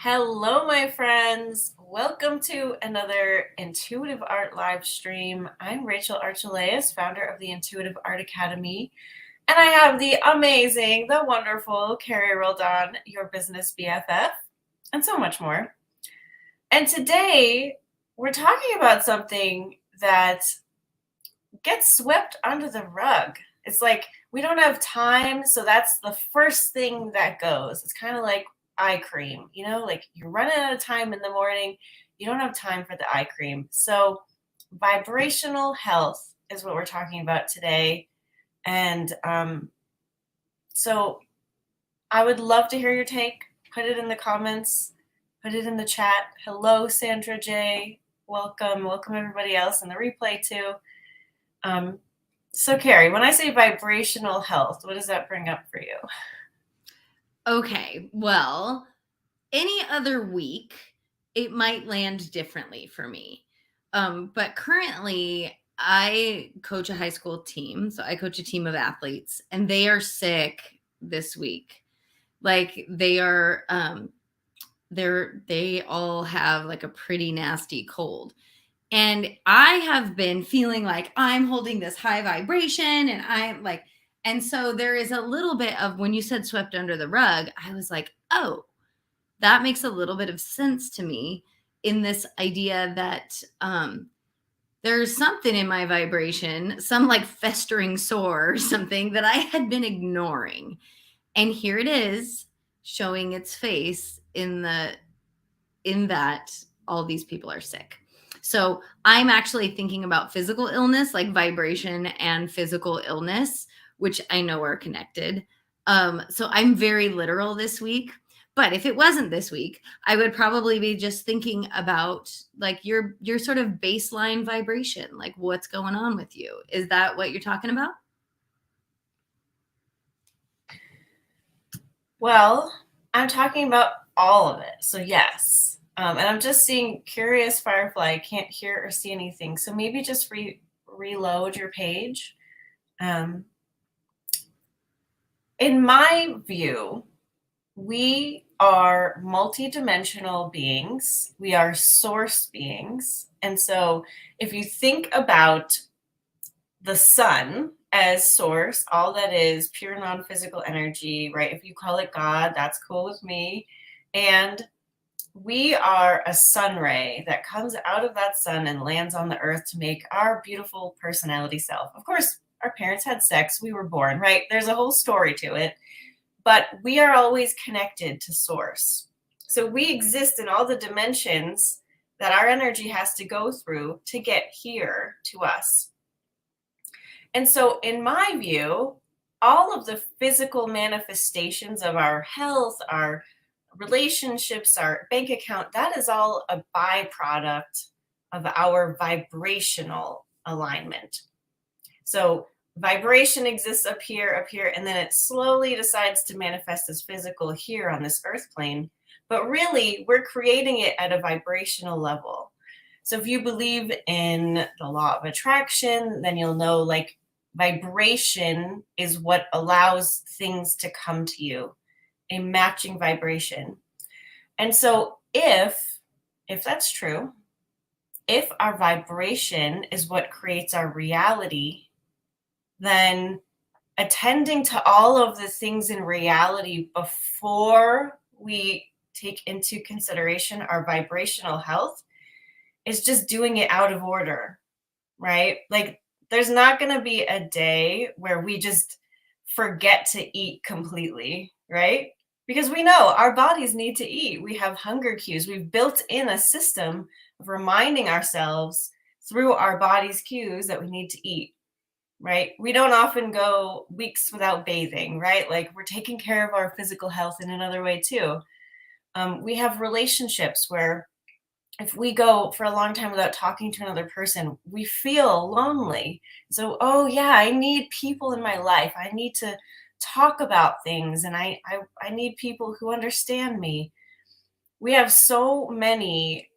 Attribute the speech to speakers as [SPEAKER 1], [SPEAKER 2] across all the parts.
[SPEAKER 1] Hello, my friends. Welcome to another Intuitive Art live stream. I'm Rachel Archelaus, founder of the Intuitive Art Academy, and I have the amazing, the wonderful Carrie and I, your business BFF, and so much more. And today, we're talking about something that gets swept under the rug. It's like we don't have time, so that's the first thing that goes. It's kind of like eye cream, like you're running out of time in the morning, you don't have time for the eye cream. So, vibrational health is what we're talking about today. And so, I would love to hear your take. Put it in the comments, put it in the chat. Hello, Sandra J. Welcome. Welcome, everybody else in the replay, too. So Carrie, when I say vibrational health, what does that bring up for you?
[SPEAKER 2] Okay, well, any other week, it might land differently for me. But currently, I coach a high school team. So I coach a team of athletes, and they are sick this week. Like they are, they all have like a pretty nasty cold. And I have been feeling like I'm holding this high vibration and I'm like, and so there is a little bit of when you said swept under the rug, I was like, oh, that makes a little bit of sense to me in this idea that there's something in my vibration, some like festering sore or something that I had been ignoring. And here it is showing its face in that all these people are sick. So I'm actually thinking about physical illness, like vibration and physical illness, which I know are connected. So I'm very literal this week. But if it wasn't this week, I would probably be just thinking about like your sort of baseline vibration, like what's going on with you. Is that what you're talking about?
[SPEAKER 1] Well, I'm talking about all of it. So yes. And I'm just seeing Curious Firefly. I can't hear or see anything. So maybe just reload your page. In my view, we are multidimensional beings. We are source beings. And so if you think about the sun as source, all that is pure non-physical energy, right? If you call it God, that's cool with me. And we are a sun ray that comes out of that sun and lands on the earth to make our beautiful personality self. Of course, our parents had sex, we were born, right? There's a whole story to it, but we are always connected to source. So we exist in all the dimensions that our energy has to go through to get here to us. And so, in my view, all of the physical manifestations of our health, our relationships, our bank account, that is all a byproduct of our vibrational alignment. So, vibration exists up here, and then it slowly decides to manifest as physical here on this earth plane. But really, we're creating it at a vibrational level. So if you believe in the law of attraction, then you'll know like vibration is what allows things to come to you, a matching vibration. And so if that's true, if our vibration is what creates our reality, then attending to all of the things in reality before we take into consideration our vibrational health is just doing it out of order, right? Like there's not going to be a day where we just forget to eat completely, right? Because we know our bodies need to eat. We have hunger cues. We've built in a system of reminding ourselves through our body's cues that we need to eat, right? We don't often go weeks without bathing, right? Like we're taking care of our physical health in another way too. We have relationships where if we go for a long time without talking to another person, we feel lonely. So, oh yeah, I need people in my life. I need to talk about things, and I need people who understand me. We have so many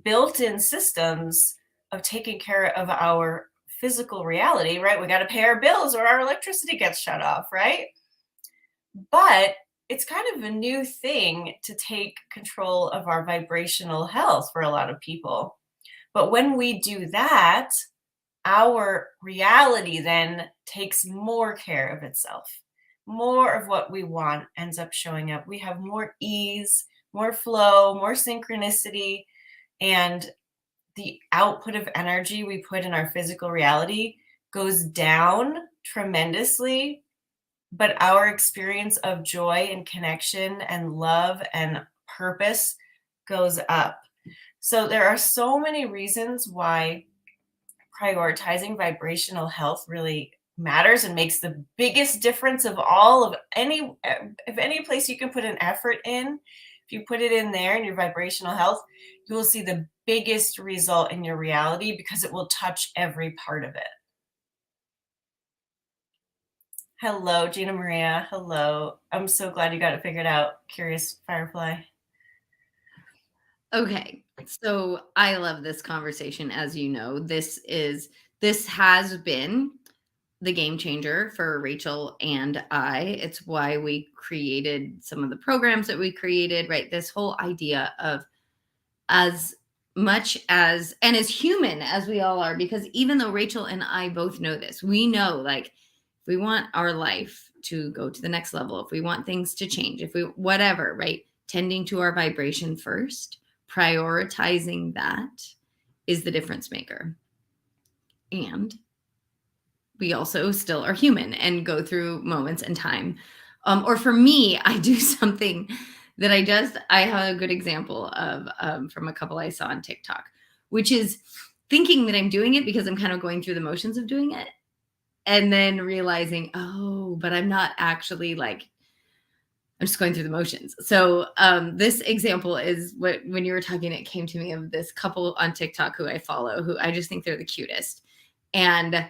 [SPEAKER 1] built-in systems of taking care of our physical reality, right? We got to pay our bills or our electricity gets shut off, right? But it's kind of a new thing to take control of our vibrational health for a lot of people. But when we do that, our reality then takes more care of itself. More of what we want ends up showing up. We have more ease, more flow, more synchronicity, and the output of energy we put in our physical reality goes down tremendously, but our experience of joy and connection and love and purpose goes up. So there are so many reasons why prioritizing vibrational health really matters and makes the biggest difference of all of any if any place you can put an effort in. If you put it in there in your vibrational health, you will see the biggest result in your reality because it will touch every part of it. Hello, Gina Maria. Hello. I'm so glad you got it figured out, Curious Firefly.
[SPEAKER 2] Okay. So I love this conversation. As you know, this has been the game changer for Rachel and I. It's why we created some of the programs that we created, right? This whole idea of as much as, and as human as we all are, because even though Rachel and I both know this, we know like if we want our life to go to the next level, if we want things to change, if we, whatever, right? Tending to our vibration first, prioritizing that is the difference maker. And we also still are human and go through moments in time. Or for me, I do something that I have a good example of from a couple I saw on TikTok, which is thinking that I'm doing it because I'm kind of going through the motions of doing it. And then realizing, oh, but I'm not actually like, I'm just going through the motions. So this example is when you were talking, it came to me of this couple on TikTok who I follow, who I just think they're the cutest. And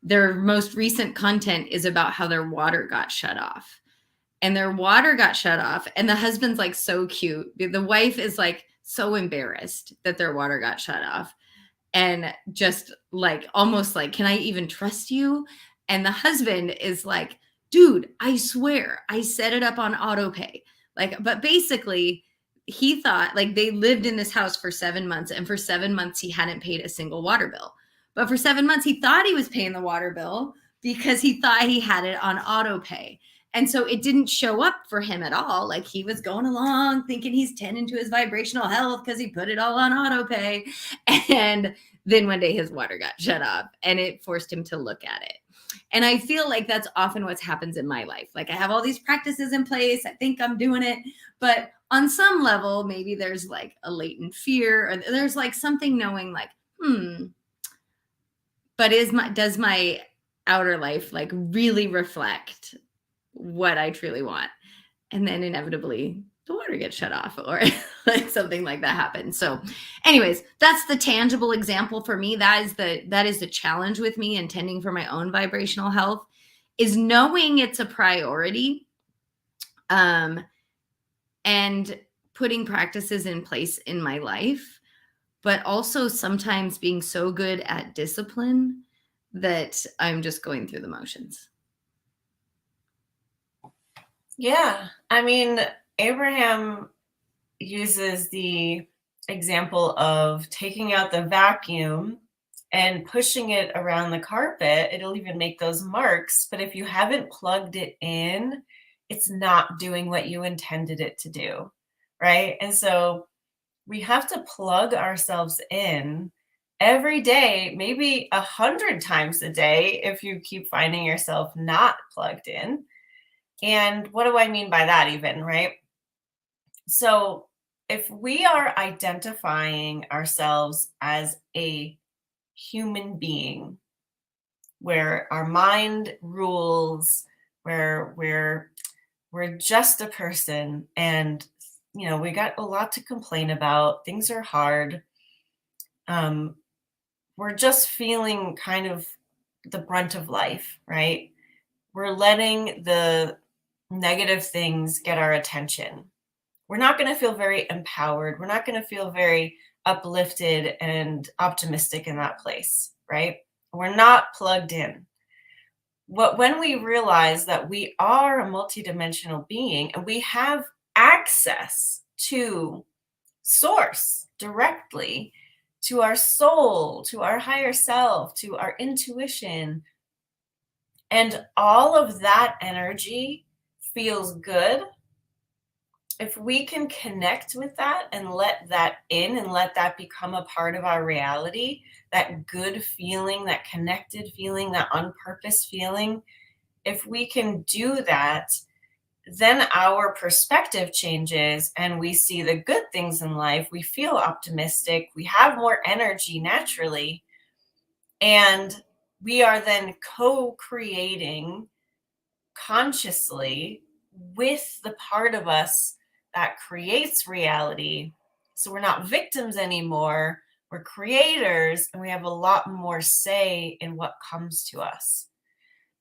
[SPEAKER 2] their most recent content is about how their water got shut off. And their water got shut off. And the husband's like so cute. The wife is like so embarrassed that their water got shut off. And just like, almost like, can I even trust you? And the husband is like, dude, I swear I set it up on auto pay. Like, but basically he thought like they lived in this house for 7 months. And for 7 months, he hadn't paid a single water bill. But for 7 months, he thought he was paying the water bill because he thought he had it on auto pay. And so it didn't show up for him at all. Like he was going along thinking he's tending to his vibrational health because he put it all on auto pay. And then one day his water got shut off and it forced him to look at it. And I feel like that's often what happens in my life. Like I have all these practices in place. I think I'm doing it. But on some level, maybe there's like a latent fear or there's like something knowing like, but does my outer life like really reflect what I truly want? And then inevitably the water gets shut off or like something like that happens. So anyways, that's the tangible example for me. That is the challenge with me and tending for my own vibrational health is knowing it's a priority and putting practices in place in my life, but also sometimes being so good at discipline that I'm just going through the motions.
[SPEAKER 1] Yeah. I mean, Abraham uses the example of taking out the vacuum and pushing it around the carpet. It'll even make those marks. But if you haven't plugged it in, it's not doing what you intended it to do. Right. And so we have to plug ourselves in every day, maybe 100 times a day, if you keep finding yourself not plugged in. And what do I mean by that even, right? So if we are identifying ourselves as a human being where our mind rules, where we're just a person and we got a lot to complain about, things are hard, we're just feeling kind of the brunt of life, right? We're letting the negative things get our attention. We're not going to feel very empowered. We're not going to feel very uplifted and optimistic in that place, right? We're not plugged in. when we realize that we are a multidimensional being and we have access to source directly, to our soul, to our higher self, to our intuition, and all of that energy feels good, if we can connect with that and let that in and let that become a part of our reality, that good feeling, that connected feeling, that on purpose feeling, if we can do that, then our perspective changes and we see the good things in life. We feel optimistic. We have more energy naturally. And we are then co creating consciously with the part of us that creates reality. So we're not victims anymore. We're creators and we have a lot more say in what comes to us.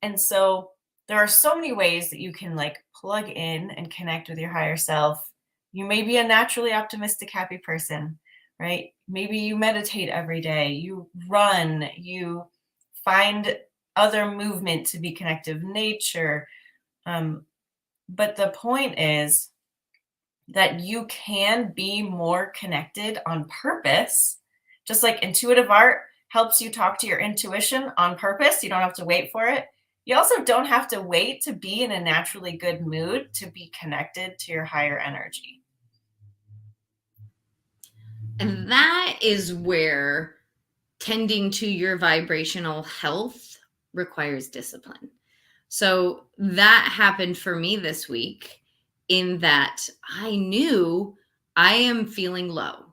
[SPEAKER 1] And so there are so many ways that you can like plug in and connect with your higher self. You may be a naturally optimistic, happy person, right? Maybe you meditate every day, you run, you find other movement to be connected, nature. But the point is that you can be more connected on purpose, just like intuitive art helps you talk to your intuition on purpose. You don't have to wait for it. You also don't have to wait to be in a naturally good mood to be connected to your higher energy.
[SPEAKER 2] And that is where tending to your vibrational health requires discipline. So that happened for me this week, in that I knew I am feeling low.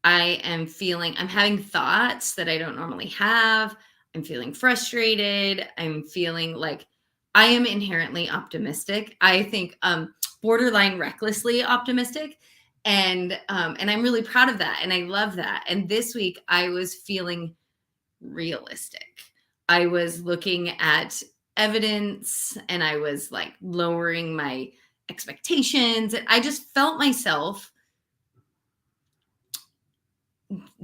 [SPEAKER 2] I'm having thoughts that I don't normally have. I'm feeling frustrated. I'm feeling like I am inherently optimistic. I think borderline recklessly optimistic. And I'm really proud of that. And I love that. And this week I was feeling realistic. I was looking at evidence and I was like lowering my expectations. And I just felt myself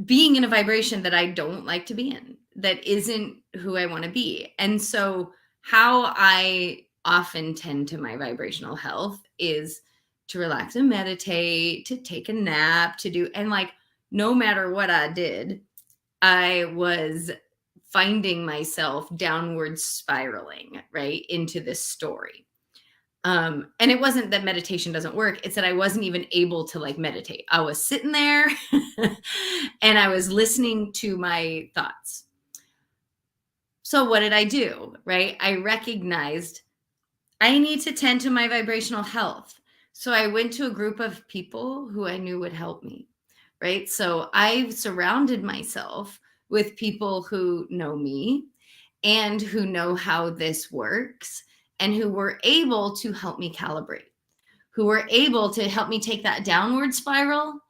[SPEAKER 2] being in a vibration that I don't like to be in, that isn't who I want to be. And so, how I often tend to my vibrational health is to relax and meditate, to take a nap, to do, and like, no matter what I did, I was finding myself downward spiraling, right, into this story. And it wasn't that meditation doesn't work. It's that I wasn't even able to like meditate. I was sitting there and I was listening to my thoughts. So what did I do? Right? I recognized I need to tend to my vibrational health. So I went to a group of people who I knew would help me. Right? So I've surrounded myself with people who know me and who know how this works and who were able to help me calibrate, who were able to help me take that downward spiral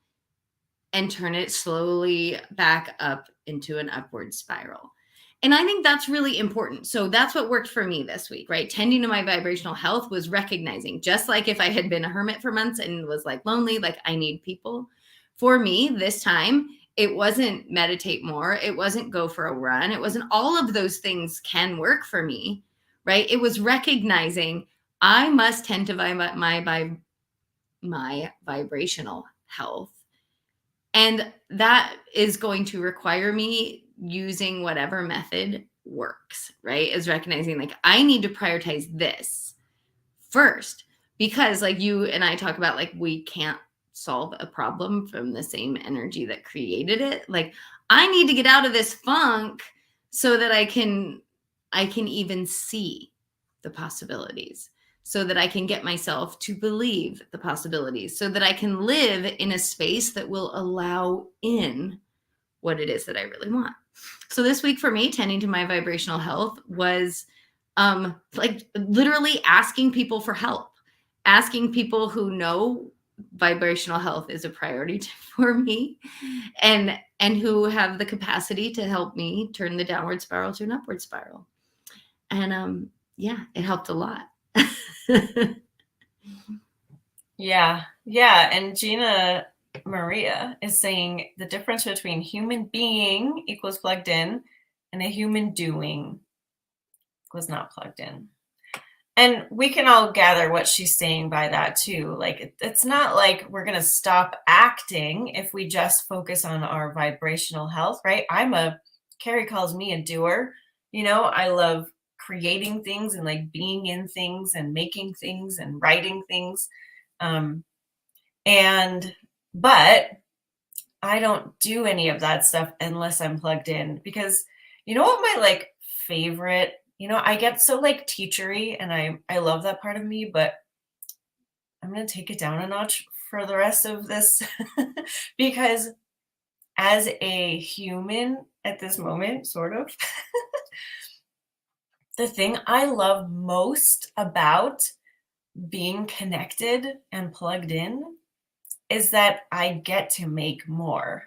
[SPEAKER 2] and turn it slowly back up into an upward spiral. And I think that's really important. So that's what worked for me this week, right? Tending to my vibrational health was recognizing, just like if I had been a hermit for months and was like lonely, like I need people. For me this time, it wasn't meditate more. It wasn't go for a run. It wasn't all of those things can work for me, right? It was recognizing I must tend to my vibrational health. And that is going to require me using whatever method works, right? Is recognizing like I need to prioritize this first, because like you and I talk about, like we can't solve a problem from the same energy that created it. Like I need to get out of this funk so that I can even see the possibilities, so that I can get myself to believe the possibilities, so that I can live in a space that will allow in what it is that I really want. So this week for me, tending to my vibrational health was like literally asking people for help, asking people who know vibrational health is a priority for me and who have the capacity to help me turn the downward spiral to an upward spiral. And yeah, it helped a lot.
[SPEAKER 1] Yeah. And Gina Maria is saying the difference between human being equals plugged in and a human doing was not plugged in. And we can all gather what she's saying by that too. Like, it's not like we're going to stop acting if we just focus on our vibrational health, right? Carrie calls me a doer. I love creating things and like being in things and making things and writing things. But I don't do any of that stuff unless I'm plugged in, because you know what my like favorite, I get so like teachery, and I love that part of me, but I'm going to take it down a notch for the rest of this because as a human at this moment, sort of, the thing I love most about being connected and plugged in is that I get to make more.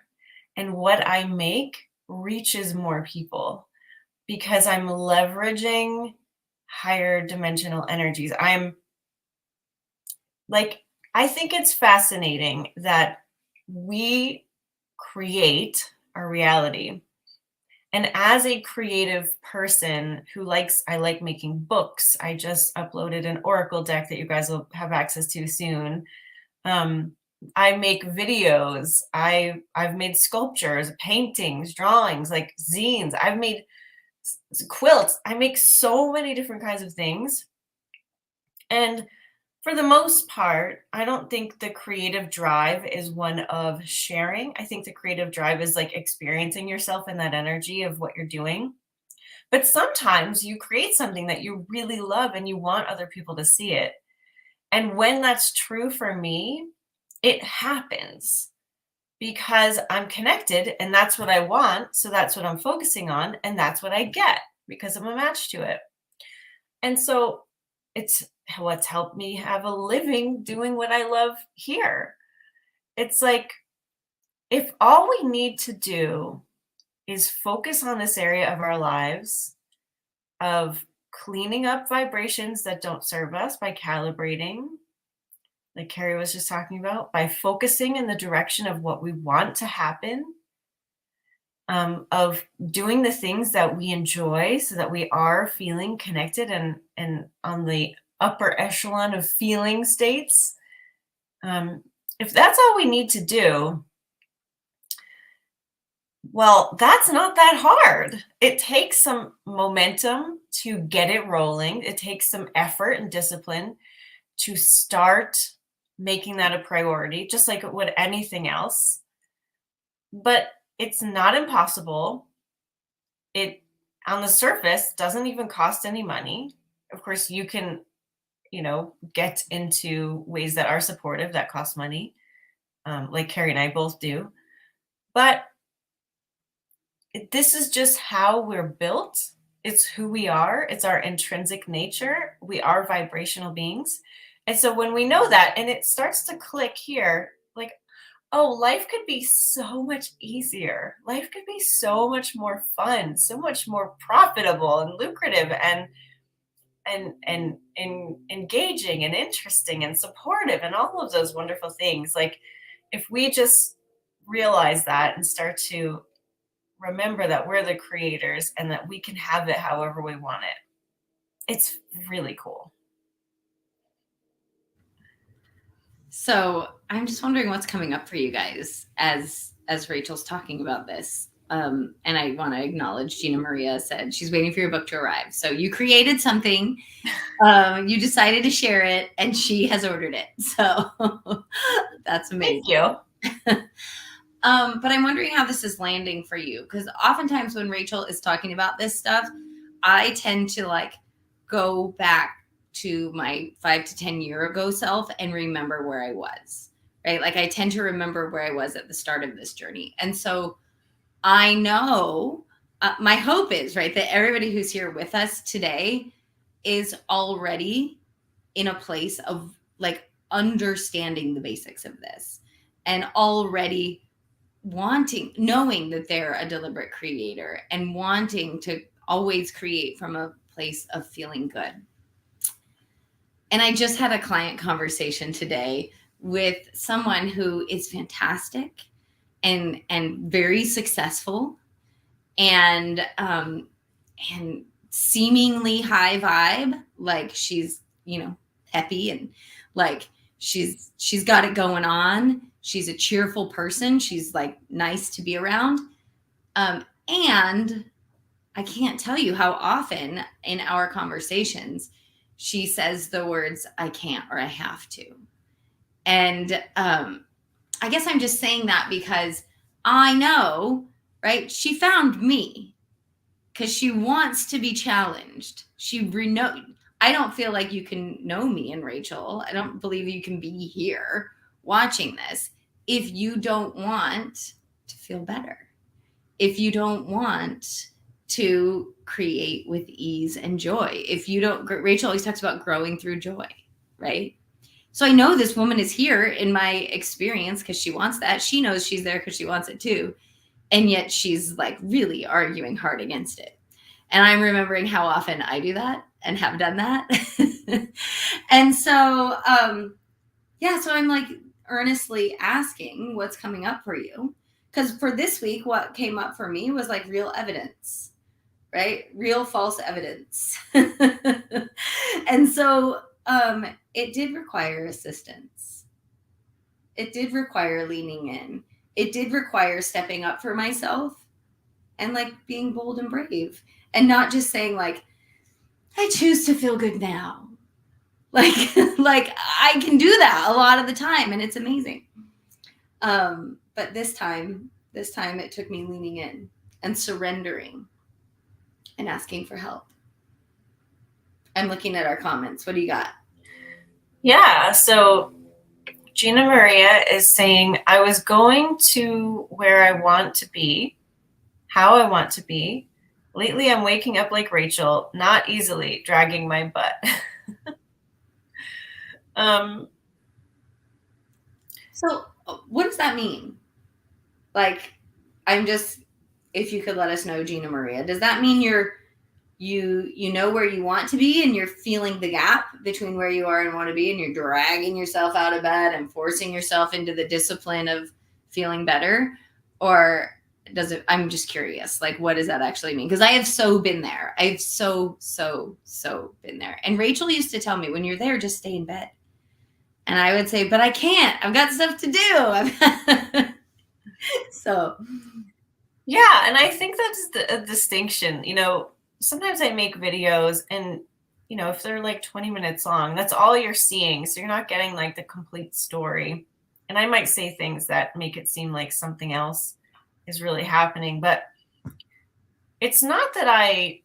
[SPEAKER 1] And what I make reaches more people because I'm leveraging higher dimensional energies. I think it's fascinating that we create our reality. And as a creative person I like making books. I just uploaded an Oracle deck that you guys will have access to soon. I make videos. I've made sculptures, paintings, drawings, like zines. I've made quilts. I make so many different kinds of things. And for the most part, I don't think the creative drive is one of sharing. I think the creative drive is like experiencing yourself in that energy of what you're doing. But sometimes you create something that you really love and you want other people to see it. And when that's true for me, it happens because I'm connected and that's what I want. So that's what I'm focusing on. And that's what I get because I'm a match to it. And so it's what's helped me have a living doing what I love here. It's like, if all we need to do is focus on this area of our lives of cleaning up vibrations that don't serve us by calibrating, like Carrie was just talking about, by focusing in the direction of what we want to happen, of doing the things that we enjoy so that we are feeling connected and on the upper echelon of feeling states. If that's all we need to do, well, that's not that hard. It takes some momentum to get it rolling. It takes some effort and discipline to start making that a priority, just like it would anything else. But it's not impossible. It, on the surface, doesn't even cost any money. Of course, you can, get into ways that are supportive that cost money, like Carrie and I both do. But this is just how we're built. It's who we are. It's our intrinsic nature. We are vibrational beings. And so when we know that and it starts to click here, like, oh, life could be so much easier. Life could be so much more fun, so much more profitable and lucrative and engaging and interesting and supportive and all of those wonderful things. Like, if we just realize that and start to remember that we're the creators and that we can have it however we want it, it's really cool.
[SPEAKER 2] So I'm just wondering what's coming up for you guys as Rachel's talking about this. And I want to acknowledge Gina Maria said she's waiting for your book to arrive. So you created something, you decided to share it, and she has ordered it. So that's amazing.
[SPEAKER 1] Thank you.
[SPEAKER 2] But I'm wondering how this is landing for you, because oftentimes when Rachel is talking about this stuff, I tend to like go back to my 5 to 10 year ago self and remember where I was, right? Like I tend to remember where I was at the start of this journey. And so I know my hope is, right, that everybody who's here with us today is already in a place of like understanding the basics of this and already knowing that they're a deliberate creator and wanting to always create from a place of feeling good. And I just had a client conversation today with someone who is fantastic and very successful and seemingly high vibe, like she's, peppy and like she's got it going on. She's a cheerful person. She's like nice to be around. And I can't tell you how often in our conversations she says the words I can't or I have to. And I guess I'm just saying that because I know, right? She found me because she wants to be challenged. I don't feel like you can know me and Rachel. I don't believe you can be here watching this if you don't want to feel better. If you don't want to create with ease and joy. If you don't, Rachel always talks about growing through joy, right? So I know this woman is here in my experience because she wants that. She knows she's there because she wants it too. And yet she's like really arguing hard against it. And I'm remembering how often I do that and have done that. And so, so I'm like earnestly asking what's coming up for you. Because for this week, what came up for me was like real evidence, right? Real false evidence. And so it did require assistance. It did require leaning in. It did require stepping up for myself and like being bold and brave and not just saying like, I choose to feel good now. Like I can do that a lot of the time and it's amazing. But this time it took me leaning in and surrendering and asking for help. I'm looking at our comments. What do you got?
[SPEAKER 1] Yeah, so Gina Maria is saying, I was going to where I want to be, how I want to be. Lately, I'm waking up like Rachel, not easily, dragging my butt.
[SPEAKER 2] So what does that mean? Like, if you could let us know, Gina Maria, does that mean you know where you want to be and you're feeling the gap between where you are and want to be and you're dragging yourself out of bed and forcing yourself into the discipline of feeling better? Or I'm just curious, like, what does that actually mean? Because I have so been there. I've so been there. And Rachel used to tell me, when you're there, just stay in bed. And I would say, but I can't. I've got stuff to do. So.
[SPEAKER 1] Yeah, and I think that's a distinction. Sometimes I make videos and, if they're like 20 minutes long, that's all you're seeing. So you're not getting like the complete story. And I might say things that make it seem like something else is really happening. But it's not that I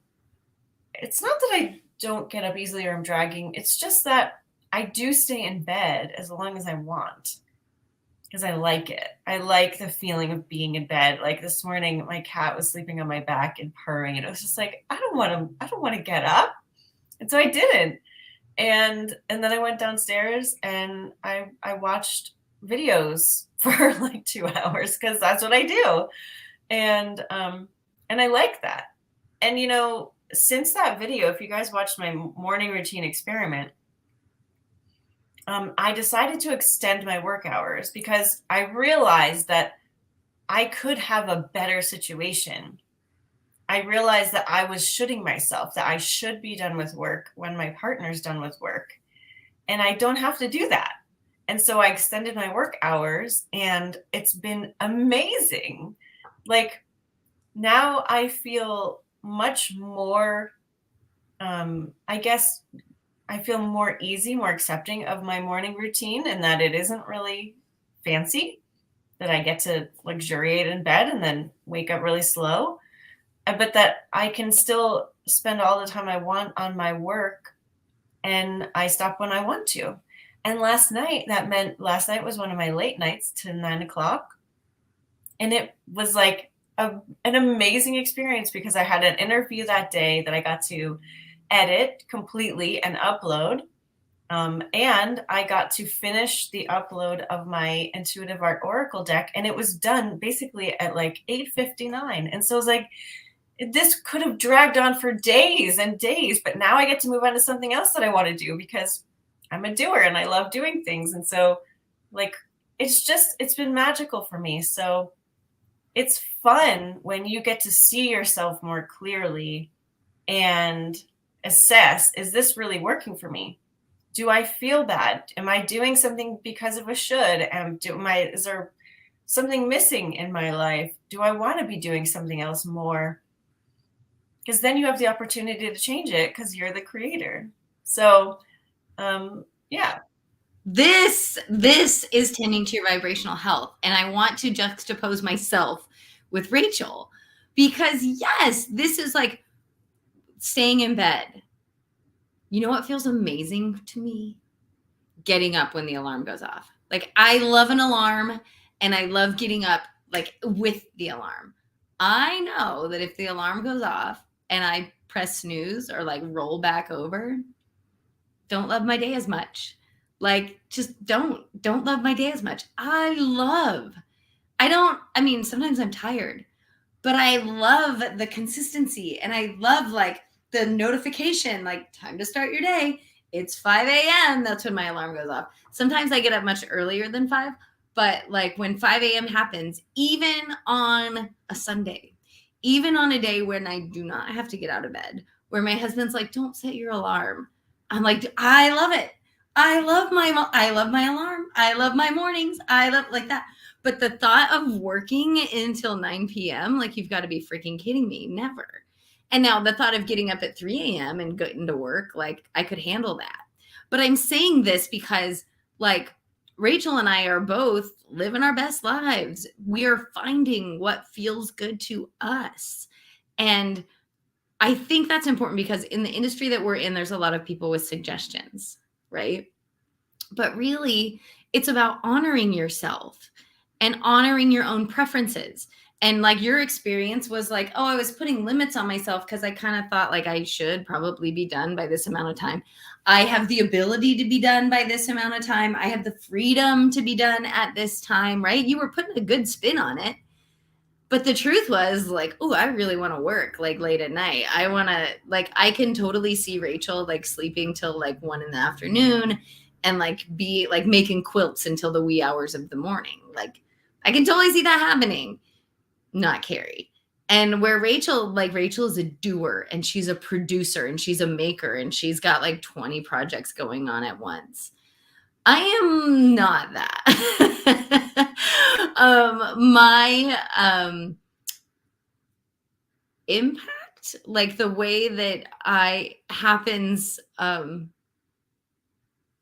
[SPEAKER 1] don't get up easily or I'm dragging. It's just that I do stay in bed as long as I want. Because I like it. I like the feeling of being in bed. Like this morning, my cat was sleeping on my back and purring, and it was just like, I don't want to get up. And so I didn't. And then I went downstairs and I watched videos for like 2 hours because that's what I do. And I like that. And since that video, if you guys watched my morning routine experiment, I decided to extend my work hours because I realized that I could have a better situation. I realized that I was shoulding myself, that I should be done with work when my partner's done with work. And I don't have to do that. And so I extended my work hours and it's been amazing. Like now I feel much more, I feel more easy, more accepting of my morning routine and that it isn't really fancy, that I get to luxuriate in bed and then wake up really slow, but that I can still spend all the time I want on my work and I stop when I want to. And last night was one of my late nights to 9:00. And it was like an amazing experience because I had an interview that day that I got to edit completely and upload. And I got to finish the upload of my intuitive art oracle deck, and it was done basically at like 8:59. And so it was like, this could have dragged on for days and days, but now I get to move on to something else that I want to do because I'm a doer and I love doing things. And so like, it's been magical for me. So it's fun when you get to see yourself more clearly and assess, is this really working for me? Do I feel bad? Am I doing something because of a should? Is there something missing in my life? Do I want to be doing something else more? Because then you have the opportunity to change it because you're the creator. So, yeah.
[SPEAKER 2] This is tending to your vibrational health. And I want to juxtapose myself with Rachel, because yes, this is like staying in bed. You know what feels amazing to me? Getting up when the alarm goes off. Like, I love an alarm, and I love getting up like with the alarm. I know that if the alarm goes off and I press snooze or like roll back over, don't love my day as much. Like, just don't love my day as much. I mean, sometimes I'm tired, but I love the consistency, and I love like the notification, like time to start your day. It's 5 a.m. That's when my alarm goes off. Sometimes I get up much earlier than 5, but like when 5 a.m. happens, even on a Sunday, even on a day when I do not have to get out of bed, where my husband's like, don't set your alarm. I'm like, I love it. I love my alarm. I love my mornings. I love like that. But the thought of working until 9 p.m., like, you've got to be freaking kidding me. Never. And now the thought of getting up at 3 a.m. and going to work, like, I could handle that. But I'm saying this because, like, Rachel and I are both living our best lives. We are finding what feels good to us. And I think that's important because in the industry that we're in, there's a lot of people with suggestions, right? But really, it's about honoring yourself and honoring your own preferences. And like, your experience was like, oh, I was putting limits on myself because I kind of thought like I should probably be done by this amount of time. I have the ability to be done by this amount of time. I have the freedom to be done at this time, right? You were putting a good spin on it. But the truth was like, oh, I really want to work like late at night. I want to, like, I can totally see Rachel like sleeping till like 1 p.m. and like be like making quilts until the wee hours of the morning. Like, I can totally see that happening. Not Carrie. And where Rachel is a doer, and she's a producer, and she's a maker, and she's got like 20 projects going on at once. I am not that. My impact, like the way that I happens in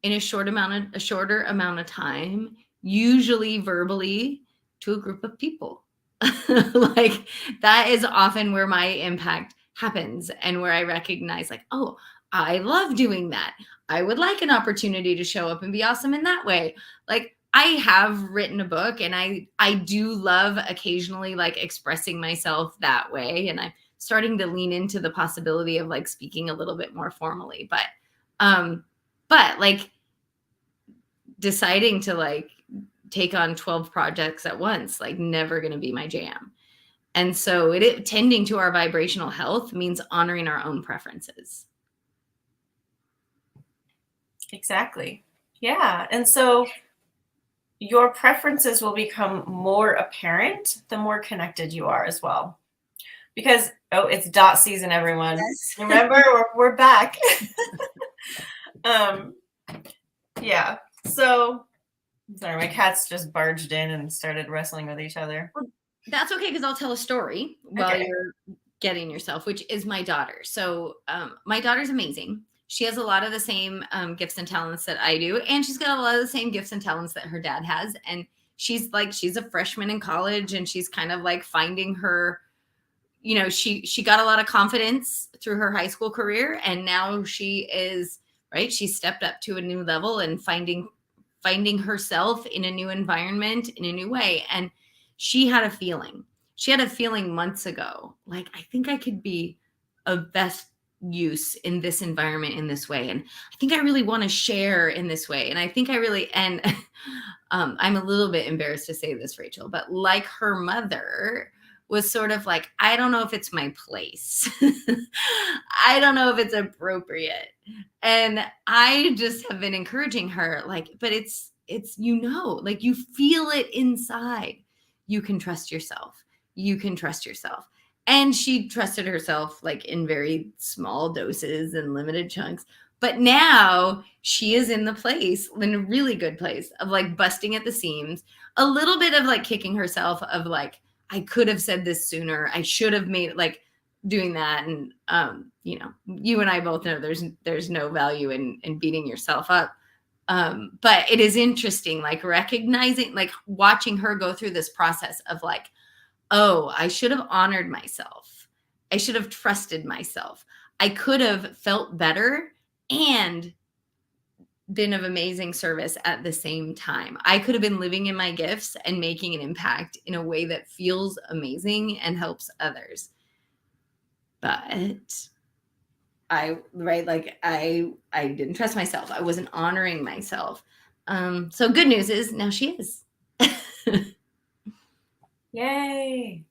[SPEAKER 2] a shorter amount of time, usually verbally, to a group of people. Like, that is often where my impact happens, and where I recognize like, oh, I love doing that. I would like an opportunity to show up and be awesome in that way. Like, I have written a book, and I do love occasionally like expressing myself that way, and I'm starting to lean into the possibility of like speaking a little bit more formally. But like, deciding to like take on 12 projects at once, like, never going to be my jam. And so it tending to our vibrational health means honoring our own preferences.
[SPEAKER 1] Exactly. Yeah. And so your preferences will become more apparent the more connected you are as well. Because, oh, it's dot season, everyone.
[SPEAKER 2] Yes.
[SPEAKER 1] Remember, we're back. Yeah. So, sorry, my cats just barged in and started wrestling with each other.
[SPEAKER 2] Well, that's okay, because I'll tell a story while
[SPEAKER 1] Okay.
[SPEAKER 2] you're getting yourself, which is my daughter. So my daughter's amazing. She has a lot of the same gifts and talents that I do, and she's got a lot of the same gifts and talents that her dad has. And she's a freshman in college, and she's kind of like finding her, you know, she got a lot of confidence through her high school career, and now she is, right, she stepped up to a new level and finding herself in a new environment in a new way. And she had a feeling months ago, like, I think I could be of best use in this environment in this way, and I think I really want to share in this way, and I think I really, and I'm a little bit embarrassed to say this, Rachel, but like her mother was sort of like, I don't know if it's my place. I don't know if it's appropriate. And I just have been encouraging her, like, but it's, you know, like, you feel it inside. You can trust yourself. You can trust yourself. And she trusted herself like in very small doses and limited chunks. But now she is in the place, in a really good place of like busting at the seams, a little bit of like kicking herself of like, I could have said this sooner. I should have made like doing that. And, you know, you and I both know there's no value in beating yourself up. But it is interesting, like recognizing, like watching her go through this process of like, oh, I should have honored myself. I should have trusted myself. I could have felt better and been of amazing service at the same time. I could have been living in my gifts and making an impact in a way that feels amazing and helps others. But I didn't trust myself. I wasn't honoring myself. So good news is now she is.
[SPEAKER 1] Yay.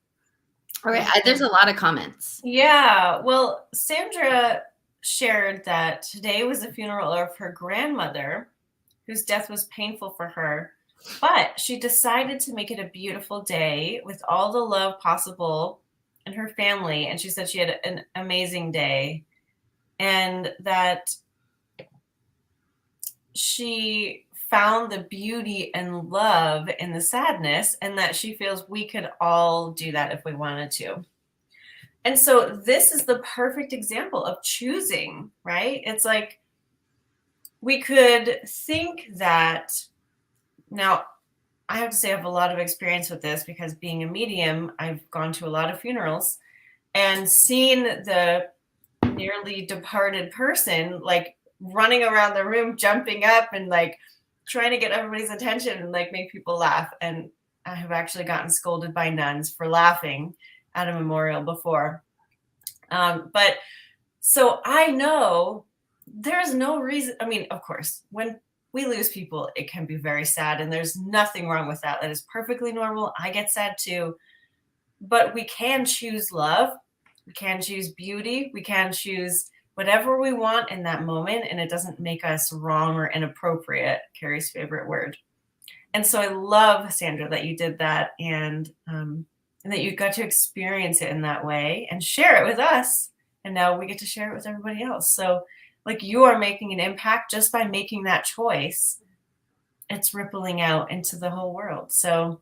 [SPEAKER 2] All right, there's a lot of comments.
[SPEAKER 1] Yeah, well, Sandra shared that today was the funeral of her grandmother, whose death was painful for her, but she decided to make it a beautiful day with all the love possible in her family. And she said she had an amazing day, and that she found the beauty and love in the sadness, and that she feels we could all do that if we wanted to. And so this is the perfect example of choosing, right? It's like we could think that, now I have to say I have a lot of experience with this because being a medium, I've gone to a lot of funerals and seen the nearly departed person like running around the room, jumping up and like trying to get everybody's attention and like make people laugh. And I have actually gotten scolded by nuns for laughing at a memorial before. But so I know there's no reason. I mean, of course, when we lose people, it can be very sad, and there's nothing wrong with that. That is perfectly normal. I get sad too. But we can choose love. We can choose beauty. We can choose whatever we want in that moment, and it doesn't make us wrong or inappropriate, Carrie's favorite word. And so I love, Sandra, that you did that, and that you got to experience it in that way and share it with us. And now we get to share it with everybody else. So like you are making an impact just by making that choice. It's rippling out into the whole world. So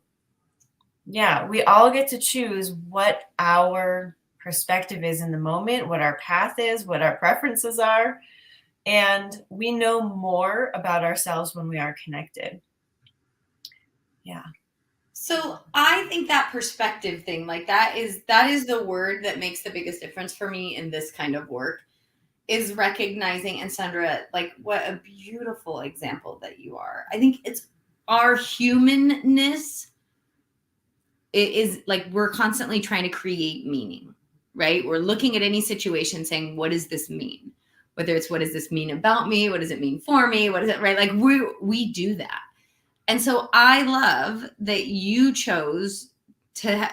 [SPEAKER 1] yeah, we all get to choose what our perspective is in the moment, what our path is, what our preferences are. And we know more about ourselves when we are connected. Yeah.
[SPEAKER 2] So I think that perspective thing, like that is the word that makes the biggest difference for me in this kind of work, is recognizing, and Sandra, like what a beautiful example that you are. I think it's our humanness. It is like we're constantly trying to create meaning, right? We're looking at any situation saying, what does this mean? Whether it's what does this mean about me? What does it mean for me? What is it, right? Like we do that. And so I love that you chose to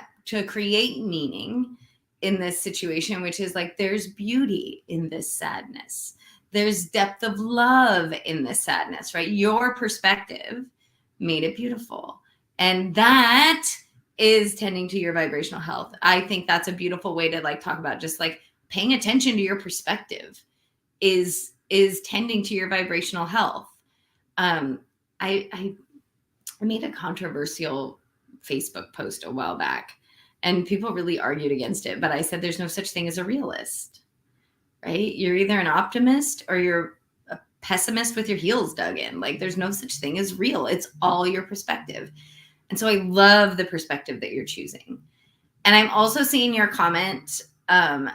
[SPEAKER 2] create meaning in this situation, which is like there's beauty in this sadness. There's depth of love in this sadness, right? Your perspective made it beautiful. And that is tending to your vibrational health. I think that's a beautiful way to like talk about just like paying attention to your perspective is tending to your vibrational health. I made a controversial Facebook post a while back and people really argued against it, but I said there's no such thing as a realist, right? You're either an optimist or you're a pessimist with your heels dug in. Like there's no such thing as real. It's all your perspective. And so I love the perspective that you're choosing. And I'm also seeing your comment. I'm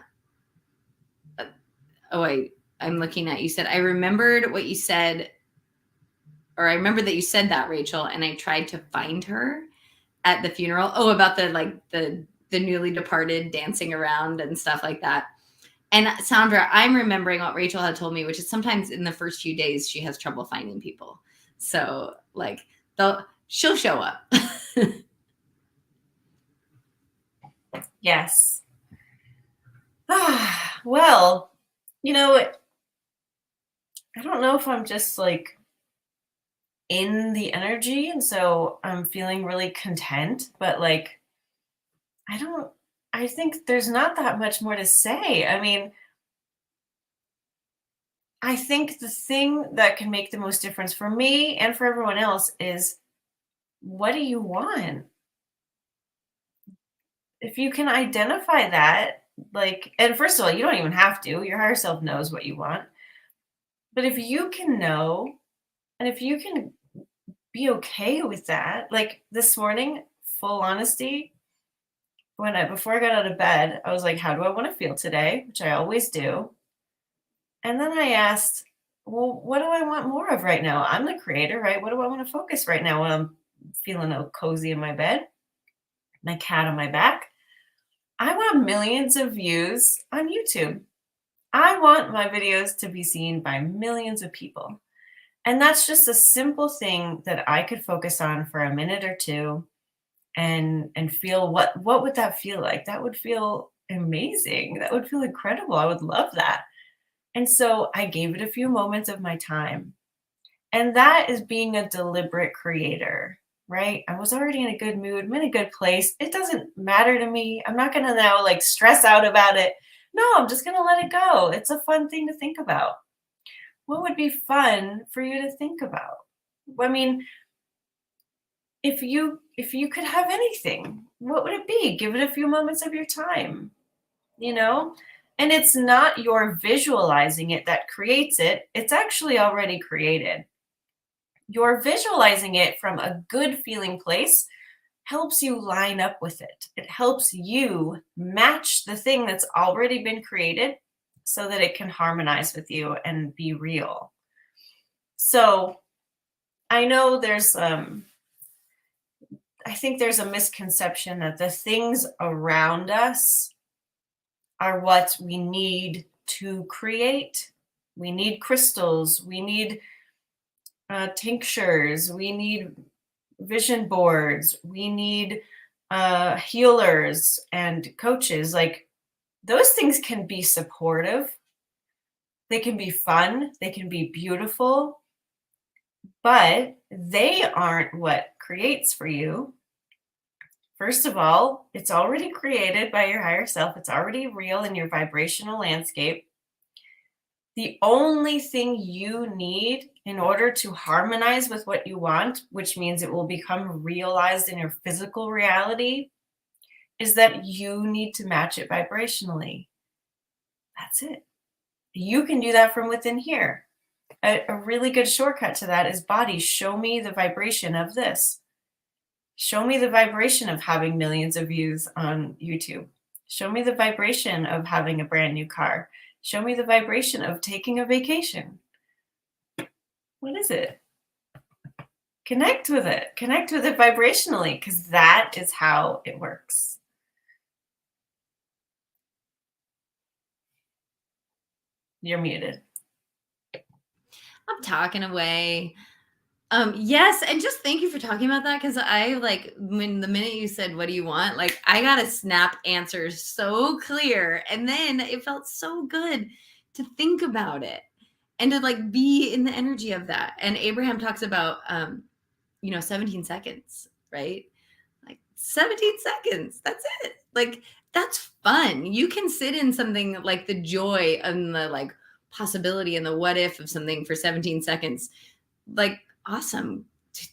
[SPEAKER 2] looking at, you said, I remembered what you said, or I remember that you said that, Rachel, and I tried to find her at the funeral. Oh, about the newly departed dancing around and stuff like that. And Sandra, I'm remembering what Rachel had told me, which is sometimes in the first few days, she has trouble finding people. So like she'll show up.
[SPEAKER 1] Yes. Well, you know, I don't know if I'm just like in the energy, and so I'm feeling really content, but like I don't I think there's not that much more to say. I mean, I think the thing that can make the most difference for me and for everyone else is, what do you want? If you can identify that, like, and first of all, you don't even have to. Your higher self knows what you want. But if you can know, and if you can be okay with that, like this morning, full honesty, before I got out of bed, I was like, how do I want to feel today? Which I always do. And then I asked, well, what do I want more of right now? I'm the creator, right? What do I want to focus right now when I'm feeling all cozy in my bed, my cat on my back? I want millions of views on YouTube. I want my videos to be seen by millions of people. And that's just a simple thing that I could focus on for a minute or two and feel, what would that feel like? That would feel amazing. That would feel incredible. I would love that. And so I gave it a few moments of my time. And that is being a deliberate creator, right? I was already in a good mood, I'm in a good place. It doesn't matter to me. I'm not going to now like stress out about it. No, I'm just going to let it go. It's a fun thing to think about. What would be fun for you to think about? I mean, if you could have anything, what would it be? Give it a few moments of your time, you know? And it's not your visualizing it that creates it. It's actually already created. Your visualizing it from a good feeling place helps you line up with it. It helps you match the thing that's already been created so that it can harmonize with you and be real. So I know I think there's a misconception that the things around us are what we need to create. We need crystals, we need tinctures, we need vision boards, we need healers and coaches. Like, those things can be supportive, they can be fun, they can be beautiful, but they aren't what creates for you. First of all, it's already created by your higher self, it's already real in your vibrational landscape. The only thing you need in order to harmonize with what you want, which means it will become realized in your physical reality, is that you need to match it vibrationally. That's it. You can do that from within here. A really good shortcut to that is, body, show me the vibration of this. Show me the vibration of having millions of views on YouTube. Show me the vibration of having a brand new car. Show me the vibration of taking a vacation. What is it? Connect with it. Connect with it vibrationally, because that is how it works. You're muted.
[SPEAKER 2] I'm talking away. Yes, and just thank you for talking about that, because I, like, when the minute you said, what do you want? Like, I got a snap answer so clear. And then it felt so good to think about it and to like be in the energy of that. And Abraham talks about 17 seconds, right? Like 17 seconds. That's it. Like, that's fun. You can sit in something like the joy and the like possibility and the what if of something for 17 seconds. Like, awesome.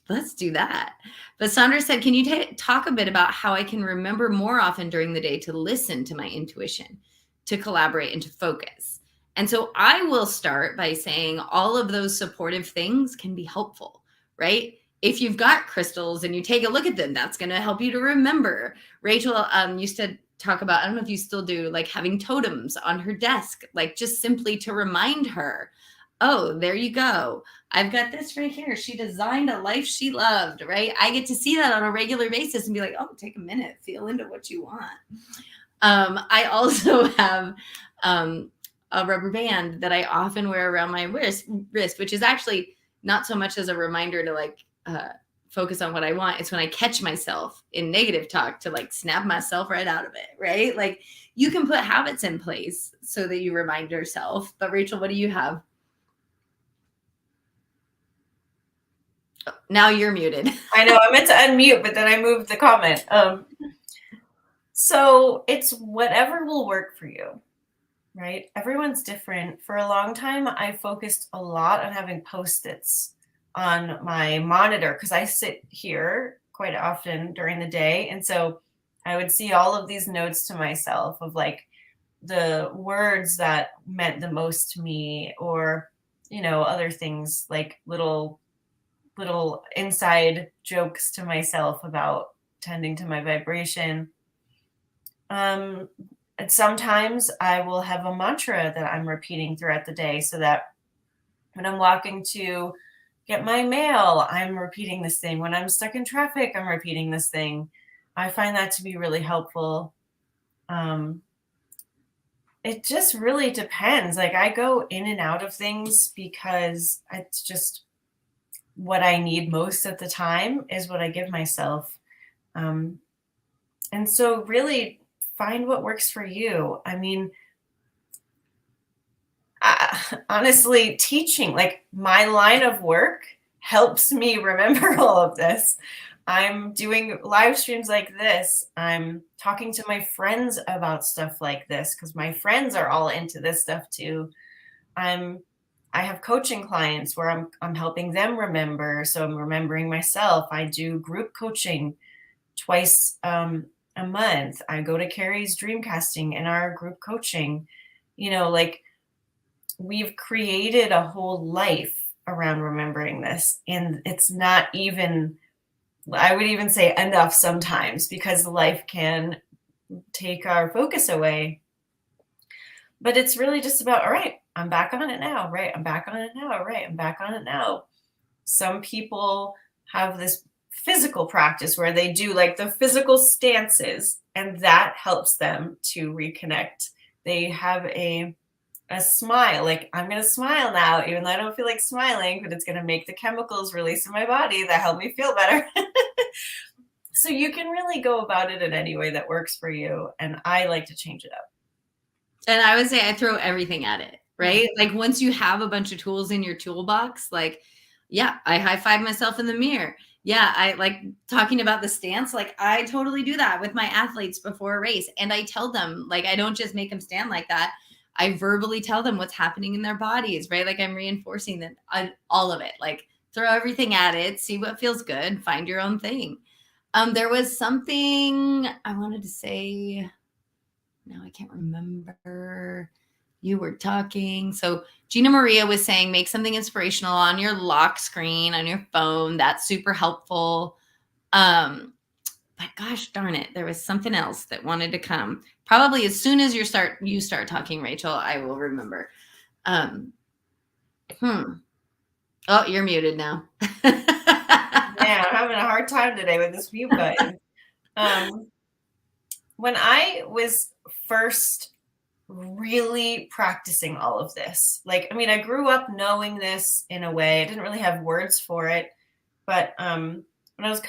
[SPEAKER 2] Let's do that. But Sandra said, can you talk a bit about how I can remember more often during the day to listen to my intuition, to collaborate and to focus? And so I will start by saying all of those supportive things can be helpful, right? If you've got crystals and you take a look at them, that's going to help you to remember. Rachel used to talk about, I don't know if you still do, like having totems on her desk, like just simply to remind her, oh, there you go. I've got this right here. She designed a life she loved, right? I get to see that on a regular basis and be like, oh, take a minute, feel into what you want. I also have a rubber band that I often wear around my wrist, which is actually not so much as a reminder to like focus on what I want. It's when I catch myself in negative talk to like snap myself right out of it, right? Like, you can put habits in place so that you remind yourself. But Rachel, what do you have? Now you're muted.
[SPEAKER 1] I know, I meant to unmute, but then I moved the comment. So it's whatever will work for you, right? Everyone's different. For a long time, I focused a lot on having post-its on my monitor because I sit here quite often during the day. And so I would see all of these notes to myself of like the words that meant the most to me, or, other things like little inside jokes to myself about tending to my vibration. Um, and sometimes I will have a mantra that I'm repeating throughout the day so that when I'm walking to get my mail, I'm repeating this thing. When I'm stuck in traffic, I'm repeating this thing. I find that to be really helpful. Um, it just really depends. Like I go in and out of things because it's just what I need most at the time is what I give myself. Um, and so really find what works for you. I mean, honestly, teaching, like my line of work helps me remember all of this. I'm doing live streams like this. I'm talking to my friends about stuff like this because my friends are all into this stuff too. I'm I have coaching clients where I'm helping them remember. So I'm remembering myself. I do group coaching twice a month. I go to Carrie's Dreamcasting and our group coaching. Like we've created a whole life around remembering this. And it's not even, I would even say, enough sometimes because life can take our focus away. But it's really just about, all right, I'm back on it now, right? I'm back on it now, right? I'm back on it now. Some people have this physical practice where they do like the physical stances, and that helps them to reconnect. They have a smile, like I'm going to smile now, even though I don't feel like smiling, but it's going to make the chemicals release in my body that help me feel better. So you can really go about it in any way that works for you. And I like to change it up.
[SPEAKER 2] And I would say I throw everything at it, right? Like once you have a bunch of tools in your toolbox, like, yeah, I high five myself in the mirror. Yeah, I like talking about the stance. Like I totally do that with my athletes before a race. And I tell them, like, I don't just make them stand like that. I verbally tell them what's happening in their bodies, right? Like I'm reinforcing that all of it. Like throw everything at it, see what feels good, find your own thing. There was something I wanted to say. Now I can't remember. You were talking. So Gina Maria was saying, make something inspirational on your lock screen on your phone. That's super helpful. But gosh darn it, there was something else that wanted to come. Probably as soon as you start talking, Rachel, I will remember. Oh, you're muted now.
[SPEAKER 1] Yeah, I'm having a hard time today with this mute button. When I was first really practicing all of this, like, I mean, I grew up knowing this in a way. I didn't really have words for it, but when I was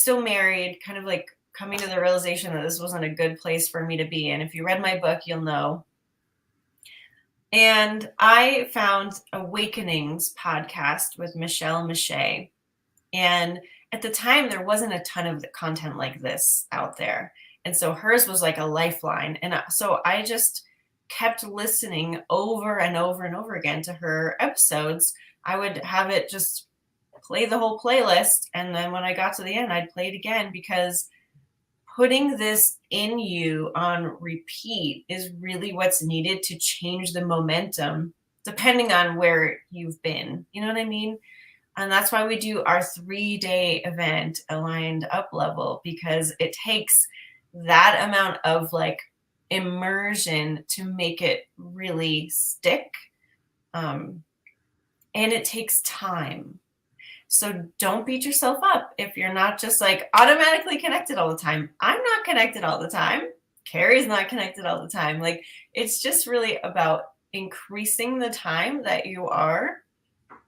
[SPEAKER 1] still married, kind of like coming to the realization that this wasn't a good place for me to be in. If you read my book, you'll know. And I found Awakenings podcast with Michelle Mache. And at the time, there wasn't a ton of content like this out there. And so hers was like a lifeline. And so I just kept listening over and over and over again to her episodes. I would have it just play the whole playlist. And then when I got to the end, I'd play it again because putting this in you on repeat is really what's needed to change the momentum, depending on where you've been. You know what I mean? And that's why we do our 3-day event, Aligned Up Level, because it takes that amount of like immersion to make it really stick. And it takes time. So don't beat yourself up if you're not just like automatically connected all the time. I'm not connected all the time. Carrie's not connected all the time. Like it's just really about increasing the time that you are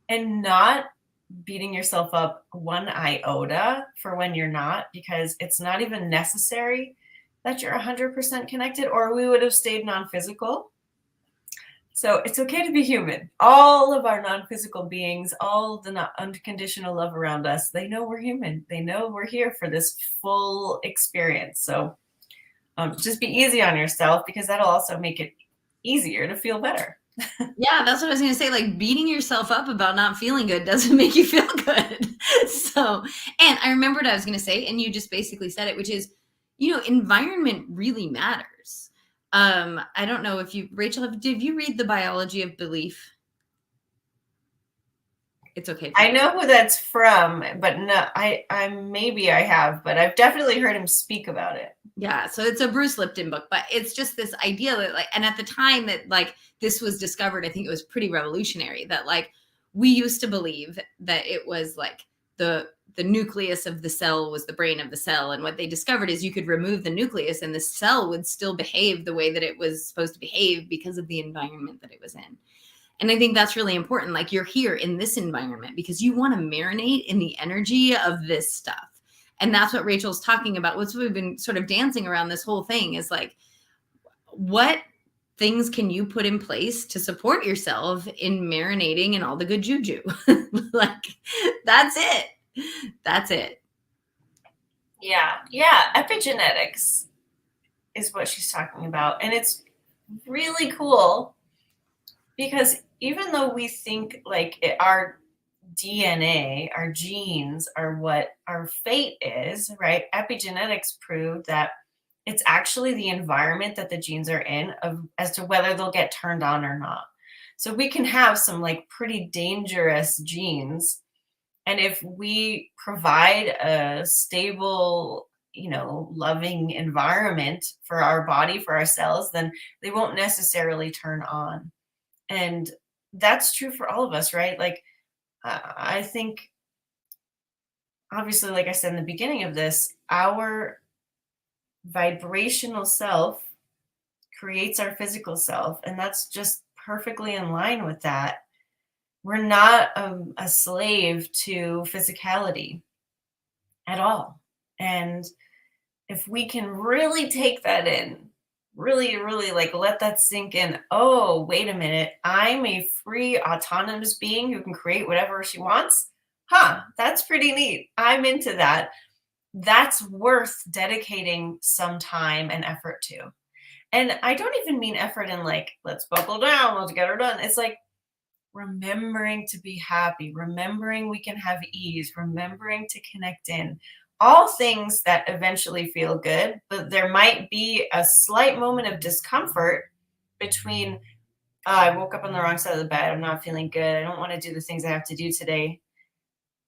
[SPEAKER 1] and not beating yourself up one iota for when you're not, because it's not even necessary that you're 100% connected, or we would have stayed non-physical. So it's okay to be human. All of our non-physical beings, all the unconditional love around us, they know we're human. They know we're here for this full experience. So Just be easy on yourself, because that'll also make it easier to feel better.
[SPEAKER 2] Yeah, that's what I was going to say. Like, beating yourself up about not feeling good doesn't make you feel good. So, and I remembered what I was going to say, and you just basically said it, which is, environment really matters. I don't know if Rachel, did you read The Biology of Belief? It's okay.
[SPEAKER 1] I know who that's from, but no, I maybe I have, but I've definitely heard him speak about it.
[SPEAKER 2] Yeah, so it's a Bruce Lipton book, but it's just this idea that, like, and at the time that, like, this was discovered, I think it was pretty revolutionary, that, like, we used to believe that it was like the nucleus of the cell was the brain of the cell, and what they discovered is you could remove the nucleus and the cell would still behave the way that it was supposed to behave because of the environment that it was in. And I think that's really important. Like, you're here in this environment because you want to marinate in the energy of this stuff. And that's what Rachel's talking about. What we've been sort of dancing around this whole thing is, like, what things can you put in place to support yourself in marinating in all the good juju? Like, that's it. That's it.
[SPEAKER 1] Yeah. Epigenetics is what she's talking about. And it's really cool because even though we think like our DNA, our genes are what our fate is, right? Epigenetics prove that it's actually the environment that the genes are in as to whether they'll get turned on or not. So we can have some like pretty dangerous genes. And if we provide a stable, loving environment for our body, for our cells, then they won't necessarily turn on. And that's true for all of us, right? Like, I think, obviously, like I said in the beginning of this, our vibrational self creates our physical self, and that's just perfectly in line with that. We're not a slave to physicality at all. And if we can really take that in, really, really like let that sink in. Oh, wait a minute. I'm a free, autonomous being who can create whatever she wants. Huh, that's pretty neat. I'm into that. That's worth dedicating some time and effort to. And I don't even mean effort in like, let's buckle down, let's get her done. It's like remembering to be happy, remembering we can have ease, remembering to connect in. All things that eventually feel good, but there might be a slight moment of discomfort between, I woke up on the wrong side of the bed, I'm not feeling good, I don't want to do the things I have to do today,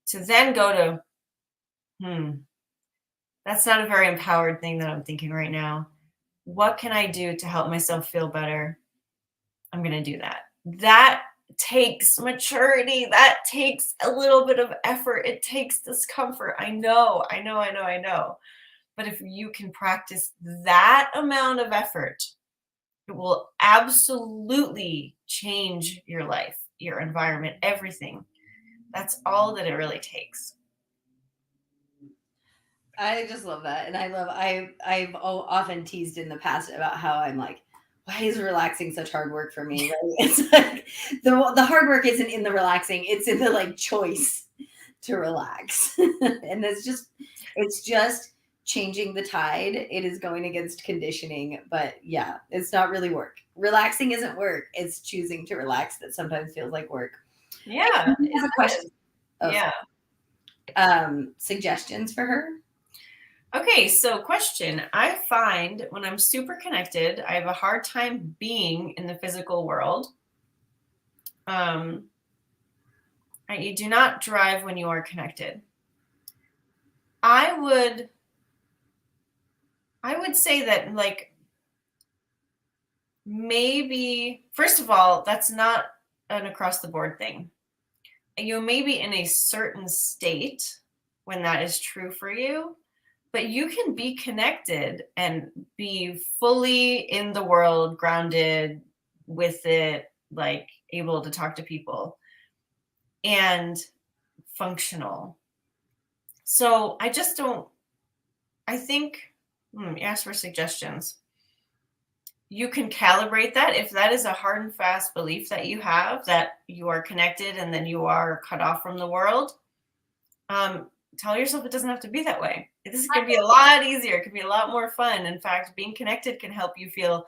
[SPEAKER 1] to then go to, that's not a very empowered thing that I'm thinking right now. What can I do to help myself feel better? I'm going to do that. That takes maturity. That takes a little bit of effort. It takes discomfort. I know. But if you can practice that amount of effort, it will absolutely change your life, your environment, everything. That's all that it really takes.
[SPEAKER 2] I just love that. And I've often teased in the past about how I'm like, why is relaxing such hard work for me? Right? It's like the hard work isn't in the relaxing, it's in the like choice to relax. And it's just changing the tide. It is going against conditioning, but yeah, it's not really work. Relaxing isn't work. It's choosing to relax that sometimes feels like work.
[SPEAKER 1] Yeah.
[SPEAKER 2] I have a question.
[SPEAKER 1] Yeah.
[SPEAKER 2] Suggestions for her?
[SPEAKER 1] Okay, so question. I find when I'm super connected, I have a hard time being in the physical world. You do not drive when you are connected. I would say that, like, maybe, first of all, that's not an across the board thing. You may be in a certain state when that is true for you, but you can be connected and be fully in the world, grounded with it, like able to talk to people and functional. So I just don't, I think, ask for suggestions. You can calibrate that. If that is a hard and fast belief that you have, that you are connected and then you are cut off from the world, tell yourself it doesn't have to be that way. This is going to be a lot easier. It could be a lot more fun. In fact, being connected can help you feel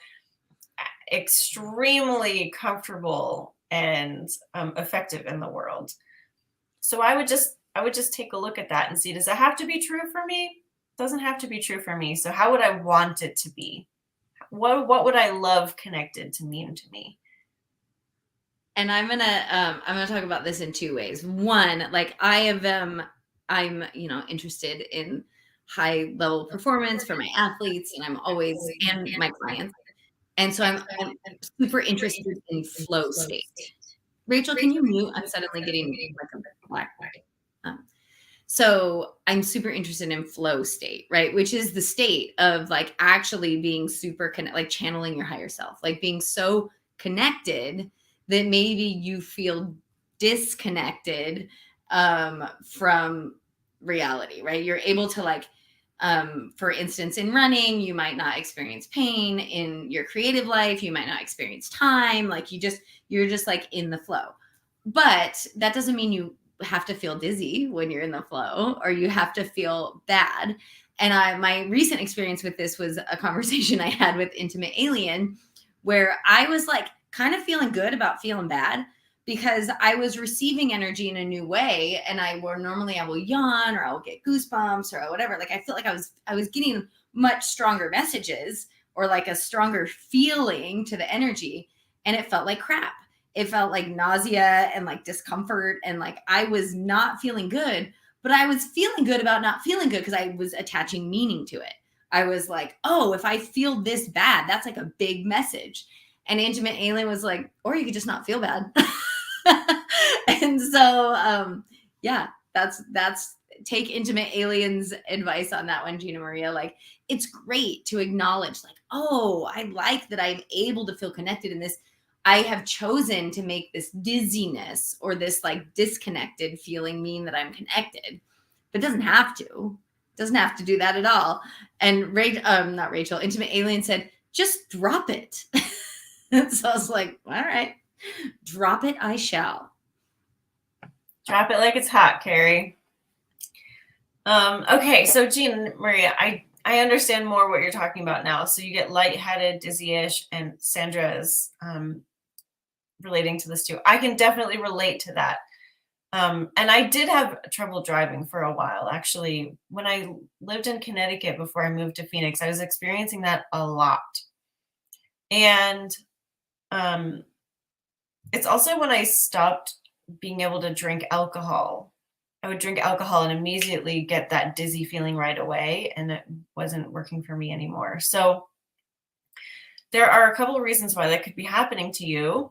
[SPEAKER 1] extremely comfortable and effective in the world. So I would just take a look at that and see, does that have to be true for me? It doesn't have to be true for me. So how would I want it to be? What would I love connected to mean to me?
[SPEAKER 2] And I'm gonna talk about this in two ways. One, like I'm interested in high level performance for my athletes, and I'm always, and my clients. And so I'm super interested in flow state. Rachel, can you mute? I'm suddenly getting like a black. So I'm super interested in flow state, right? Which is the state of like actually being super like channeling your higher self, like being so connected that maybe you feel disconnected from reality, right? You're able to like, for instance, in running, you might not experience pain. In your creative life, you might not experience time. Like you're just like in the flow. But that doesn't mean you have to feel dizzy when you're in the flow, or you have to feel bad. And my recent experience with this was a conversation I had with Intimate Alien, where I was like kind of feeling good about feeling bad, because I was receiving energy in a new way. And normally I will yawn, or I will get goosebumps, or whatever. Like I feel like I was getting much stronger messages, or like a stronger feeling to the energy. And it felt like crap. It felt like nausea and like discomfort. And like, I was not feeling good, but I was feeling good about not feeling good, because I was attaching meaning to it. I was like, oh, if I feel this bad, that's like a big message. And Intimate Alien was like, or you could just not feel bad. And so, yeah, that's take Intimate Alien's advice on that one, Gina Maria. Like, it's great to acknowledge like, oh, I like that I'm able to feel connected in this. I have chosen to make this dizziness or this like disconnected feeling mean that I'm connected, but it doesn't have to. It doesn't have to do that at all. And not Rachel, Intimate Alien said, just drop it. So I was like, all right, drop it, I shall.
[SPEAKER 1] Drop it like it's hot, Carrie. Okay, so Gina Maria, I understand more what you're talking about now. So you get lightheaded, dizzy-ish, and Sandra is relating to this too. I can definitely relate to that. And I did have trouble driving for a while. Actually, when I lived in Connecticut before I moved to Phoenix, I was experiencing that a lot. And it's also when I stopped being able to drink alcohol. I would drink alcohol and immediately get that dizzy feeling right away, and it wasn't working for me anymore. So there are a couple of reasons why that could be happening to you.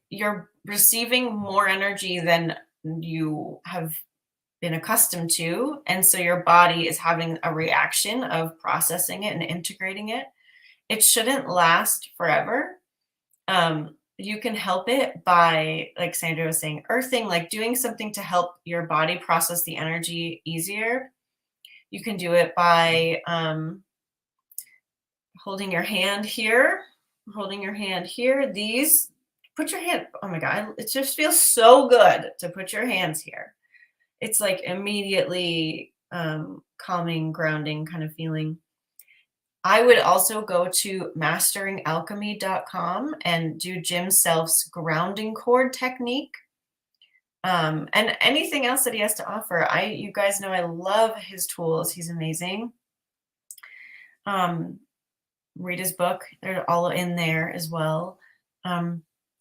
[SPEAKER 1] You're receiving more energy than you have been accustomed to, and so your body is having a reaction of processing it and integrating it. It shouldn't last forever. You can help it by, like Sandra was saying, earthing, like doing something to help your body process the energy easier. You can do it by holding your hand here, these, put your hand, oh my God, it just feels so good to put your hands here. It's like immediately calming, grounding kind of feeling. I would also go to masteringalchemy.com and do Jim Self's grounding cord technique. And anything else that he has to offer. You guys know I love his tools. He's amazing. Read his book. They're all in there as well.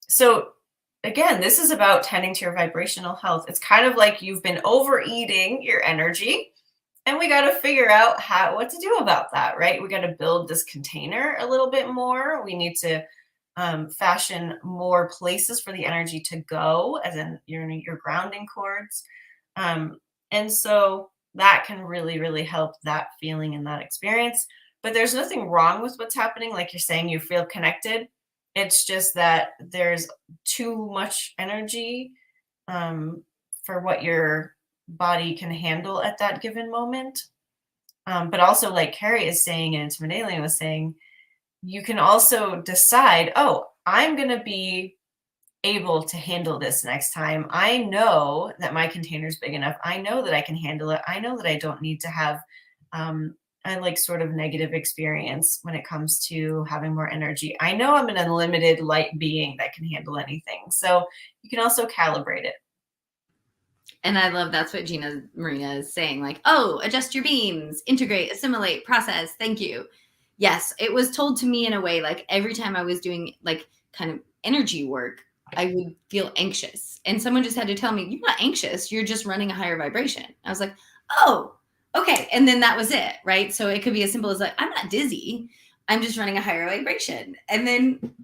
[SPEAKER 1] So again, this is about tending to your vibrational health. It's kind of like you've been overeating your energy, and we got to figure out what to do about that, right? We got to build this container a little bit more. We need to fashion more places for the energy to go, as in your grounding cords. And so that can really, really help that feeling and that experience. But there's nothing wrong with what's happening. Like you're saying, you feel connected. It's just that there's too much energy for what your body can handle at that given moment. But also, like Carrie is saying and Intimate Alien was saying, you can also decide, oh, I'm going to be able to handle this next time. I know that my container is big enough. I know that I can handle it. I know that I don't need to have a like sort of negative experience when it comes to having more energy. I know I'm an unlimited light being that can handle anything. So you can also calibrate it.
[SPEAKER 2] And I love that's what Gina Marina is saying, like, oh, adjust your beams, integrate, assimilate, process. Thank you. Yes, it was told to me in a way, like every time I was doing like kind of energy work, I would feel anxious. And someone just had to tell me, you're not anxious, you're just running a higher vibration. I was like, oh, okay. And then that was it, right? So it could be as simple as like, I'm not dizzy, I'm just running a higher vibration. And then,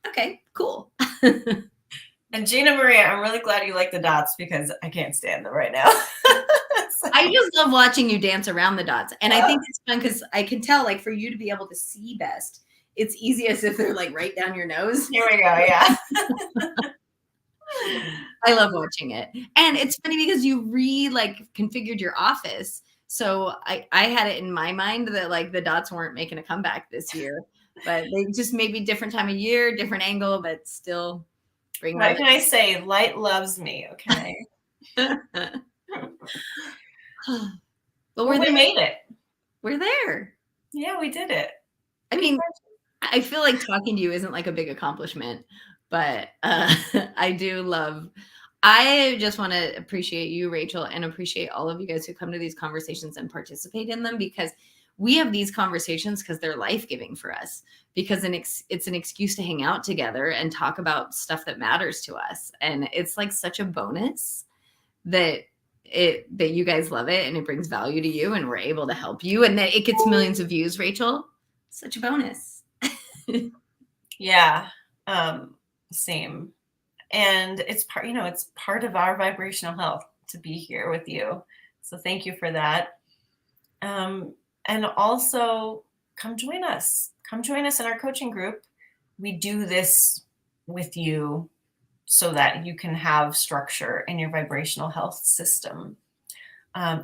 [SPEAKER 2] okay, cool.
[SPEAKER 1] And Gina Maria, I'm really glad you like the dots because I can't stand them right now.
[SPEAKER 2] So. I just love watching you dance around the dots. And I think it's fun because I can tell, like, for you to be able to see best, it's easiest if they're like right down your nose.
[SPEAKER 1] Here we go. Yeah.
[SPEAKER 2] I love watching it. And it's funny because you configured your office. So I had it in my mind that like the dots weren't making a comeback this year, but they just maybe different time of year, different angle, but still bring.
[SPEAKER 1] What can I say? Light loves me. Okay.
[SPEAKER 2] But
[SPEAKER 1] we made it.
[SPEAKER 2] We're there.
[SPEAKER 1] Yeah, we did it.
[SPEAKER 2] I mean, I feel like talking to you isn't like a big accomplishment, but I just want to appreciate you, Rachel, and appreciate all of you guys who come to these conversations and participate in them, because we have these conversations because they're life-giving for us, because it's an excuse to hang out together and talk about stuff that matters to us. And it's like such a bonus that you guys love it and it brings value to you and we're able to help you and that it gets millions of views, Rachel. Such a bonus.
[SPEAKER 1] Yeah. Same. And it's part of our vibrational health to be here with you. So thank you for that. And also come join us. Come join us in our coaching group. We do this with you so that you can have structure in your vibrational health system.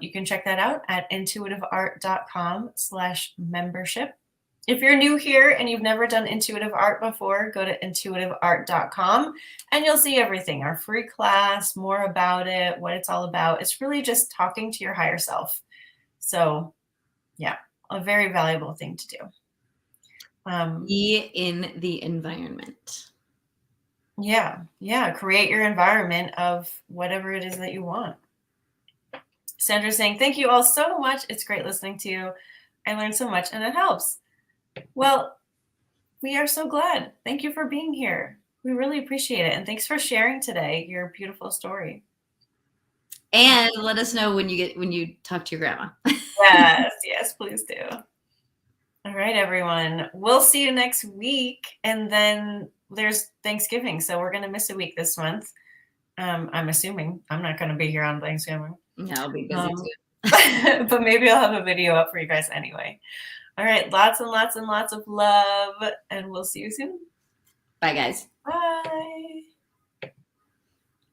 [SPEAKER 1] You can check that out at intuitiveart.com/membership. If you're new here and you've never done intuitive art before, go to intuitiveart.com and you'll see everything, our free class, more about it, what it's all about. It's really just talking to your higher self. So yeah, a very valuable thing to do.
[SPEAKER 2] Be in the environment.
[SPEAKER 1] Yeah. Create your environment of whatever it is that you want. Sandra's saying, thank you all so much. It's great listening to you. I learned so much and it helps. Well, we are so glad. Thank you for being here. We really appreciate it. And thanks for sharing today your beautiful story.
[SPEAKER 2] And let us know when you talk to your grandma.
[SPEAKER 1] Yes, please do. All right, everyone. We'll see you next week. And then there's Thanksgiving. So we're going to miss a week this month. I'm assuming I'm not going to be here on Thanksgiving.
[SPEAKER 2] Yeah, I'll be busy too.
[SPEAKER 1] But maybe I'll have a video up for you guys anyway. All right. Lots and lots and lots of love. And we'll see you soon.
[SPEAKER 2] Bye, guys.
[SPEAKER 1] Bye.